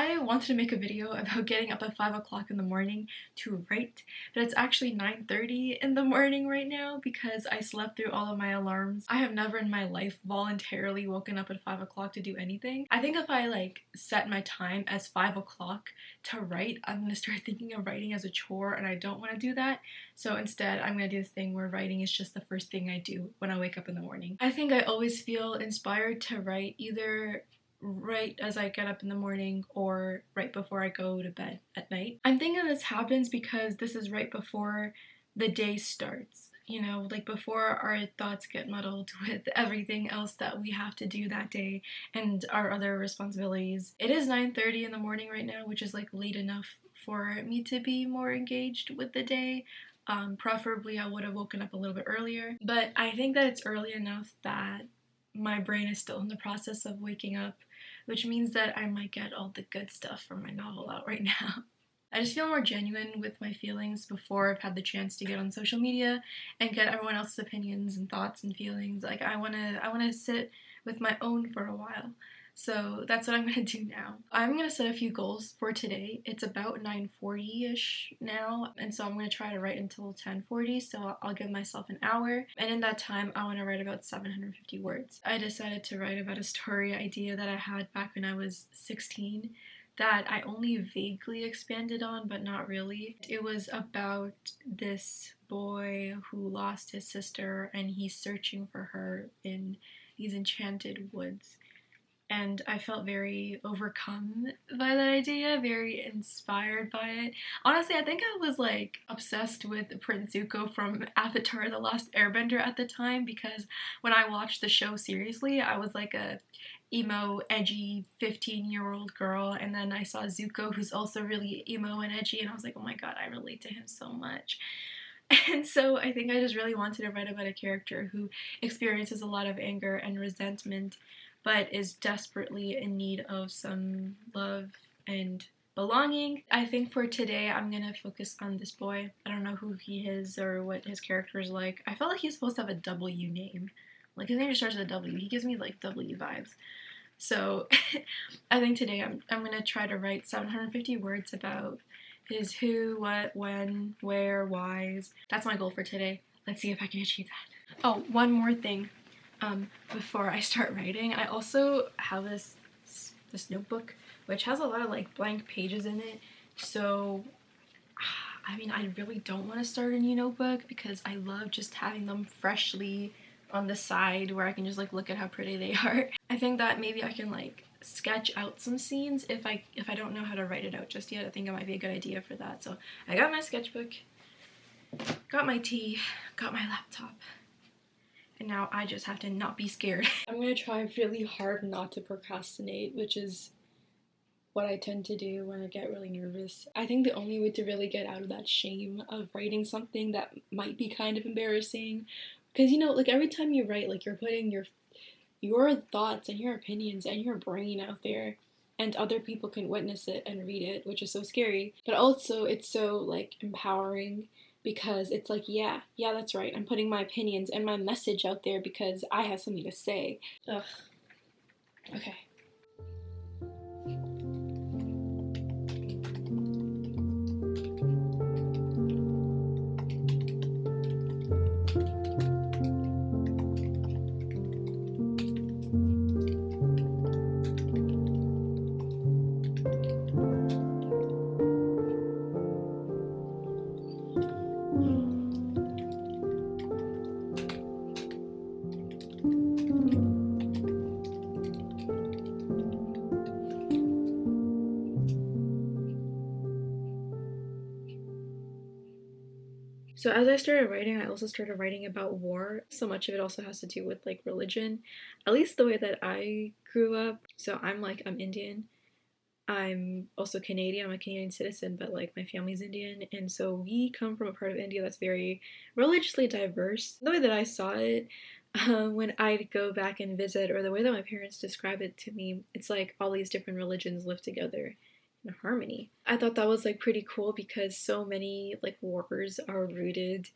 I wanted to make a video about getting up at 5 o'clock in the morning to write, but it's actually 9:30 in the morning right now because I slept through all of my alarms. I have never in my life voluntarily woken up at 5 o'clock to do anything. I think if I set my time as 5 o'clock to write, I'm gonna start thinking of writing as a chore, and I don't want to do that. So instead, I'm gonna do this thing where writing is just the first thing I do when I wake up in the morning. I think I always feel inspired to write either right as I get up in the morning or right before I go to bed at night. I'm thinking this happens because this is right before the day starts. You know, like before our thoughts get muddled with everything else that we have to do that day and our other responsibilities. It is 9:30 in the morning right now, which is like late enough for me to be more engaged with the day. Preferably I would have woken up a little bit earlier, but I think that it's early enough that my brain is still in the process of waking up, which means that I might get all the good stuff from my novel out right now. I just feel more genuine with my feelings before I've had the chance to get on social media and get everyone else's opinions and thoughts and feelings. Like I wanna sit with my own for a while. So that's what I'm gonna do now. I'm gonna set a few goals for today. It's about 9:40-ish now, and so I'm gonna try to write until 10:40, so I'll give myself an hour, and in that time I want to write about 750 words. I decided to write about a story idea that I had back when I was 16 that I only vaguely expanded on, but not really. It was about this boy who lost his sister and he's searching for her in these enchanted woods. And I felt very overcome by that idea, very inspired by it. Honestly, I think I was obsessed with Prince Zuko from Avatar: The Last Airbender at the time, because when I watched the show seriously, I was like a emo, edgy 15-year-old girl, and then I saw Zuko, who's also really emo and edgy, and I was like, oh my god, I relate to him so much. And so I think I just really wanted to write about a character who experiences a lot of anger and resentment, but is desperately in need of some love and belonging. I think for today I'm gonna focus on this boy. I don't know who he is or what his character is like. I felt like he's supposed to have a W name. Like his name just starts with a W. He gives me like W vibes. So I think today I'm gonna try to write 750 words about his who, what, when, where, whys. That's my goal for today. Let's see if I can achieve that. Oh, one more thing. Before I start writing, I also have this notebook which has a lot of blank pages in it, so I mean I really don't want to start a new notebook because I love just having them freshly on the side where I can just look at how pretty they are. I think that maybe I can sketch out some scenes if I don't know how to write it out just yet. I think it might be a good idea for that. So I got my sketchbook, got my tea, got my laptop, and now I just have to not be scared. I'm gonna try really hard not to procrastinate, which is what I tend to do when I get really nervous. I think the only way to really get out of that shame of writing something that might be kind of embarrassing, because you know, every time you write, you're putting your thoughts and your opinions and your brain out there, and other people can witness it and read it, which is so scary. But also it's so empowering, because it's yeah, that's right, I'm putting my opinions and my message out there because I have something to say. Ugh. Okay. So as I started writing, I also started writing about war. So much of it also has to do with religion, at least the way that I grew up. So I'm Indian. I'm also Canadian. I'm a Canadian citizen, but my family's Indian, and so we come from a part of India that's very religiously diverse. The way that I saw it, when I'd go back and visit, or the way that my parents describe it to me, it's all these different religions live together in harmony. I thought that was pretty cool because so many wars are rooted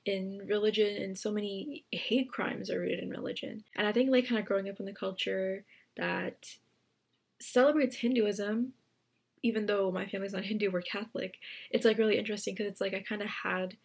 in religion, and so many hate crimes are rooted in religion. And I think kind of growing up in the culture that celebrates Hinduism even though my family's not Hindu, we're Catholic, it's like really interesting because it's like I kind of had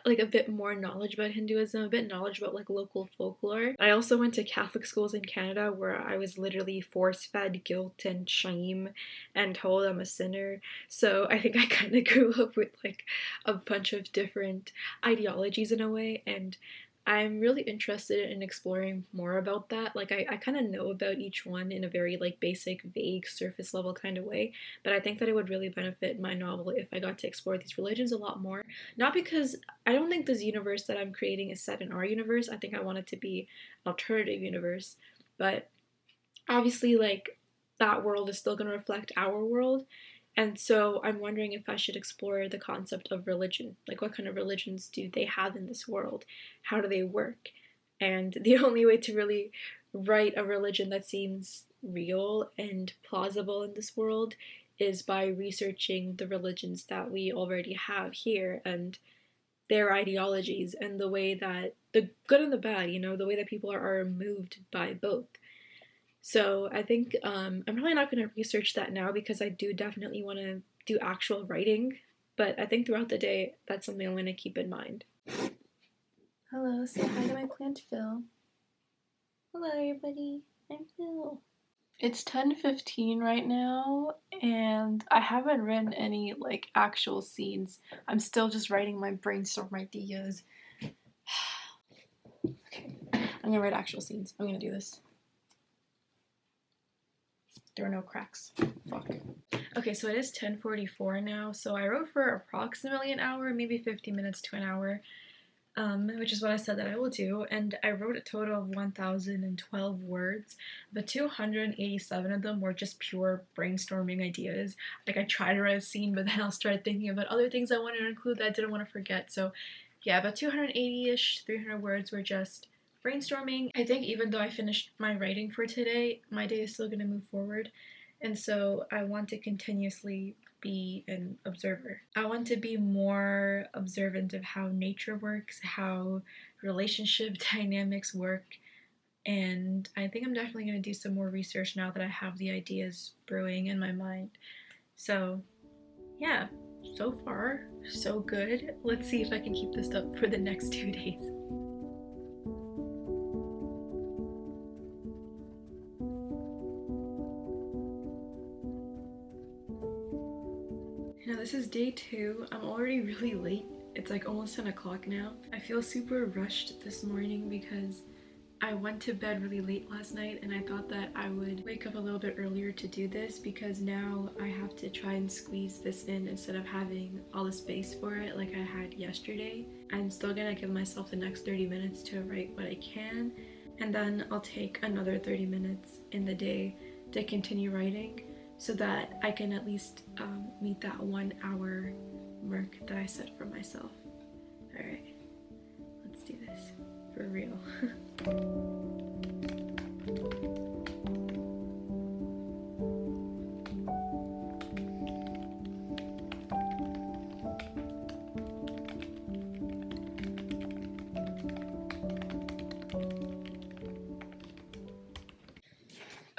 like a bit more knowledge about Hinduism, a bit knowledge about like local folklore. I also went to Catholic schools in Canada where I was literally force-fed guilt and shame and told I'm a sinner. So I think I kind of grew up with like a bunch of different ideologies in a way, and I'm really interested in exploring more about that. Like I kind of know about each one in a very like basic, vague, surface level kind of way, but I think that it would really benefit my novel if I got to explore these religions a lot more. Not because I don't think this universe that I'm creating is set in our universe. I think I want it to be an alternative universe, but obviously like that world is still going to reflect our world. And so I'm wondering if I should explore the concept of religion. Like, what kind of religions do they have in this world? How do they work? And the only way to really write a religion that seems real and plausible in this world is by researching the religions that we already have here and their ideologies and the way that the good and the bad, you know, the way that people are moved by both. So I think I'm probably not going to research that now because I do definitely want to do actual writing, but I think throughout the day that's something I'm going to keep in mind. Hello, say hi to my plant Phil. Hello everybody, I'm Phil. It's 10:15 right now, and I haven't written any like actual scenes. I'm still just writing my brainstorm ideas. Okay, I'm gonna write actual scenes. I'm gonna do this. There are no cracks. Fuck. Okay, so it is 10:44 now, so I wrote for approximately an hour, maybe 50 minutes to an hour, which is what I said that I will do, and I wrote a total of 1,012 words, but 287 of them were just pure brainstorming ideas. Like, I tried to write a scene, but then I'll start thinking about other things I wanted to include that I didn't want to forget, so yeah, about 280-ish, 300 words were just brainstorming. I think even though I finished my writing for today, my day is still going to move forward, and so I want to continuously be an observer. I want to be more observant of how nature works, how relationship dynamics work, and I think I'm definitely going to do some more research now that I have the ideas brewing in my mind. So yeah, so far so good. Let's see if I can keep this up for the next 2 days. Now this is day 2. I'm already really late. It's like almost 10 o'clock now. I feel super rushed this morning because I went to bed really late last night and I thought that I would wake up a little bit earlier to do this because now I have to try and squeeze this in instead of having all the space for it like I had yesterday. I'm still gonna give myself the next 30 minutes to write what I can, and then I'll take another 30 minutes in the day to continue writing so that I can at least meet that 1 hour mark that I set for myself. Alright, let's do this for real.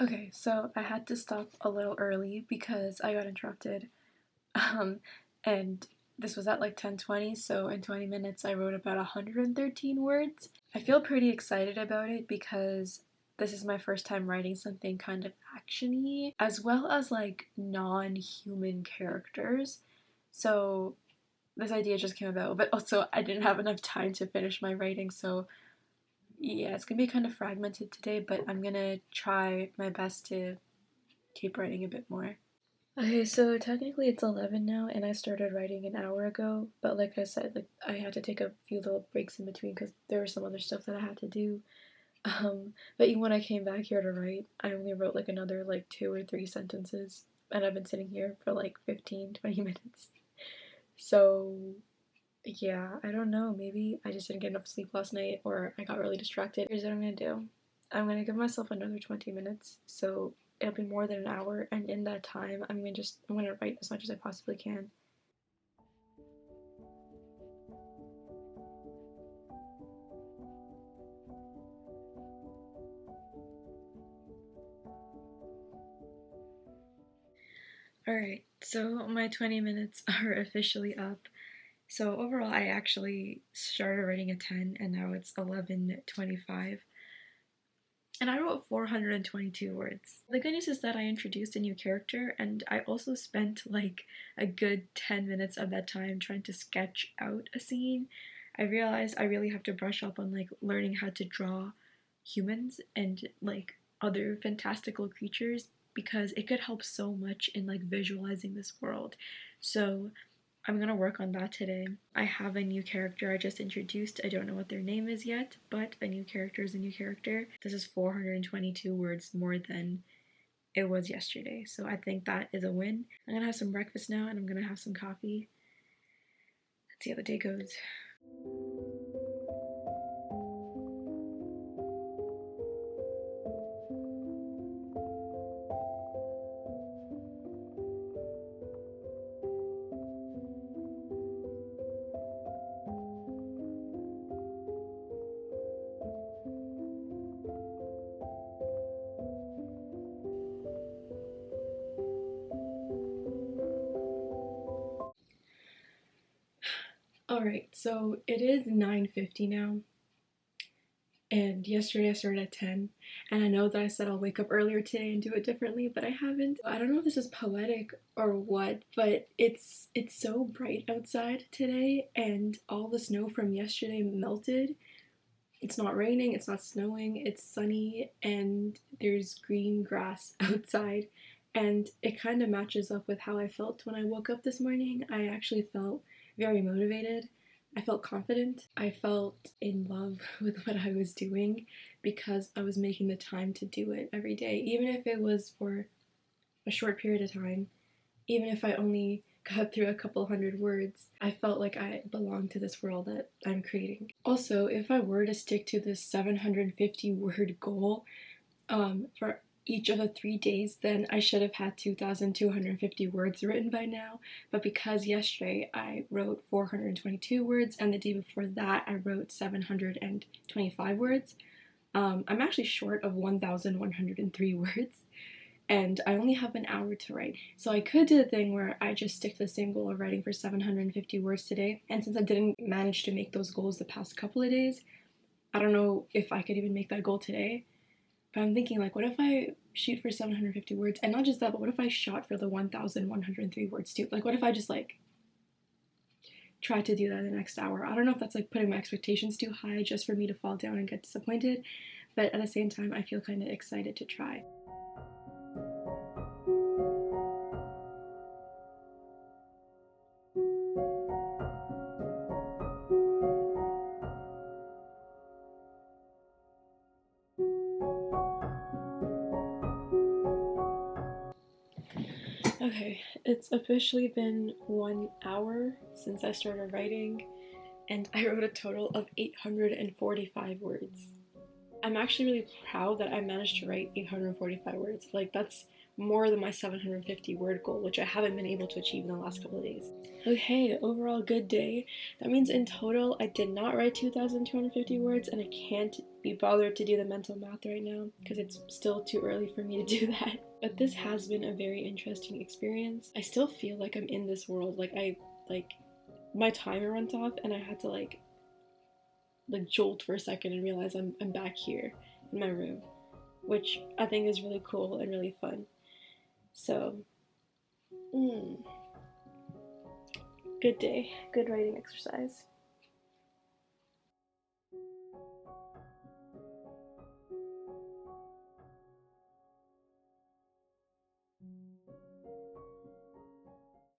Okay, so I had to stop a little early because I got interrupted. And this was at like 10:20, so in 20 minutes I wrote about 113 words. I feel pretty excited about it because this is my first time writing something kind of action-y, as well as like non-human characters. So this idea just came about, but also I didn't have enough time to finish my writing, so yeah, it's gonna be kind of fragmented today, but I'm gonna try my best to keep writing a bit more. Okay, so technically it's 11 now, and I started writing an hour ago, but like I said, like I had to take a few little breaks in between because there was some other stuff that I had to do. But even when I came back here to write, I only wrote like another like 2 or 3 sentences, and I've been sitting here for like 15, 20 minutes. So yeah, I don't know, maybe I just didn't get enough sleep last night, or I got really distracted. Here's what I'm gonna do. I'm gonna give myself another 20 minutes, so it'll be more than an hour, and in that time, I'm gonna write as much as I possibly can. Alright, so my 20 minutes are officially up. So overall, I actually started writing at 10 and now it's 11:25. And I wrote 422 words. The good news is that I introduced a new character and I also spent like a good 10 minutes of that time trying to sketch out a scene. I realized I really have to brush up on like learning how to draw humans and like other fantastical creatures because it could help so much in like visualizing this world. So I'm gonna work on that today. I have a new character I just introduced. I don't know what their name is yet, but a new character is a new character. This is 422 words more than it was yesterday, so I think that is a win. I'm gonna have some breakfast now and I'm gonna have some coffee. Let's see how the day goes. Alright, so it is 9:50 now, and yesterday I started at 10, and I know that I said I'll wake up earlier today and do it differently, but I haven't. I don't know if this is poetic or what, but it's so bright outside today, and all the snow from yesterday melted. It's not raining, it's not snowing, it's sunny, and there's green grass outside, and it kind of matches up with how I felt when I woke up this morning. I actually felt very motivated. I felt confident. I felt in love with what I was doing because I was making the time to do it every day, even if it was for a short period of time, even if I only got through a couple hundred words. I felt like I belonged to this world that I'm creating. Also, if I were to stick to this 750 word goal for each of the 3 days, then I should have had 2,250 words written by now. But because yesterday I wrote 422 words and the day before that I wrote 725 words, I'm actually short of 1,103 words. And I only have an hour to write. So I could do the thing where I just stick to the same goal of writing for 750 words today. And since I didn't manage to make those goals the past couple of days, I don't know if I could even make that goal today. But I'm thinking, like, what if I shoot for 750 words? And not just that, but what if I shot for the 1,103 words too? Like, what if I just, like, try to do that in the next hour? I don't know if that's, like, putting my expectations too high just for me to fall down and get disappointed. But at the same time, I feel kind of excited to try. Okay, it's officially been 1 hour since I started writing, and I wrote a total of 845 words. I'm actually really proud that I managed to write 845 words. Like, that's more than my 750 word goal, which I haven't been able to achieve in the last couple of days. Okay, overall good day. That means in total I did not write 2,250 words, and I can't be bothered to do the mental math right now because it's still too early for me to do that. But this has been a very interesting experience. I still feel like I'm in this world. Like my timer went off and I had to like jolt for a second and realize I'm back here in my room, which I think is really cool and really fun. So, good day, good writing exercise.